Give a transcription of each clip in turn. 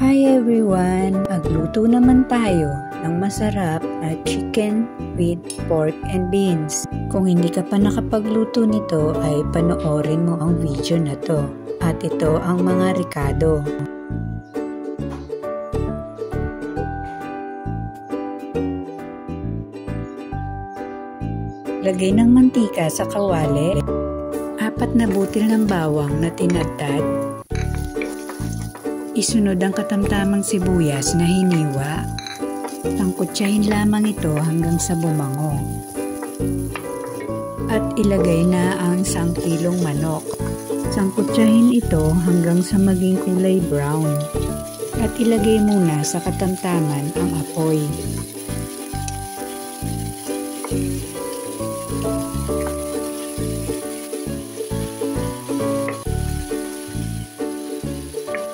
Hi everyone! Magluto naman tayo ng masarap na chicken with pork and beans. Kung hindi ka pa nakapagluto nito ay panoorin mo ang video na to. At ito ang mga rekado. Lagay ng mantika sa kawali, 4 na butil ng bawang na tinadtad, isunod ang katamtamang sibuyas na hiniwa, tangkutsahin lamang ito hanggang sa bumango, at ilagay na ang 1 kilong manok. Sangkutsahin ito hanggang sa maging kulay brown, at ilagay muna sa katamtaman ang apoy.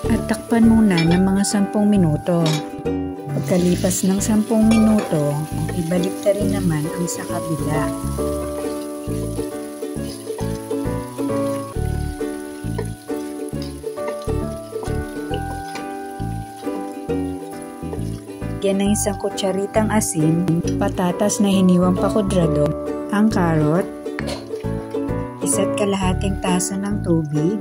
At takpan muna ng mga 10 minuto. Pagkalipas ng 10 minuto, ibalik na rin naman ang sa kabila. Lagyan ng 1 kutsaritang asin, patatas na hiniwang pakudrado, ang karot, 1.5 tasa ng tubig.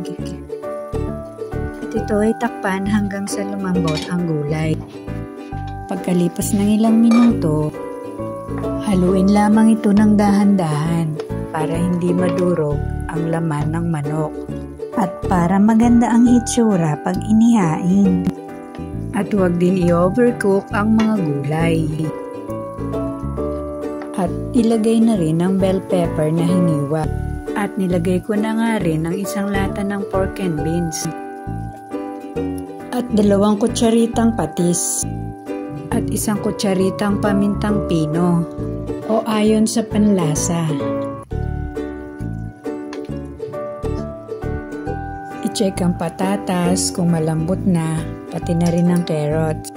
Ito ay takpan hanggang sa lumambot ang gulay. Pagkalipas ng ilang minuto, haluin lamang ito ng dahan-dahan para hindi madurog ang laman ng manok at para maganda ang hitsura pag inihain. At huwag din i-overcook ang mga gulay. At ilagay na rin ang bell pepper na hiniwa. At nilagay ko na nga rin ang 1 lata ng pork and beans. At 2 kutsaritang patis at 1 kutsaritang pamintang pino o ayon sa panlasa. I-check ang patatas kung malambot na, pati na rin ang carrots.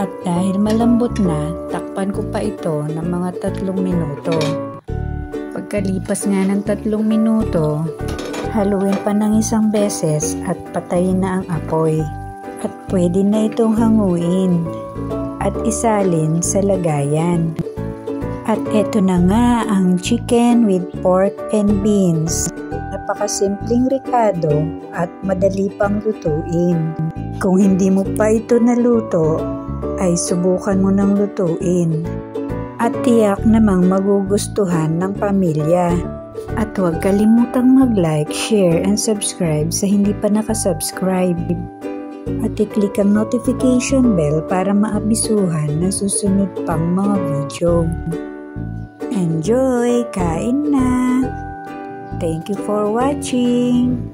At dahil malambot na, takpan ko pa ito ng mga 3 minuto. Pagkalipas nga ng 3 minuto, haluin pa ng 1 beses at patayin na ang apoy. At pwede na itong hanguin at isalin sa lagayan. At eto na nga ang chicken with pork and beans. Napakasimpleng rekado at madali pang lutuin. Kung hindi mo pa ito naluto, ay subukan mo nang lutuin. At tiyak namang magugustuhan ng pamilya. At huwag kalimutang mag-like, share, and subscribe sa hindi pa nakasubscribe. At i-click ang notification bell para maabisuhan ng susunod pang mga video. Enjoy! Kain na! Thank you for watching!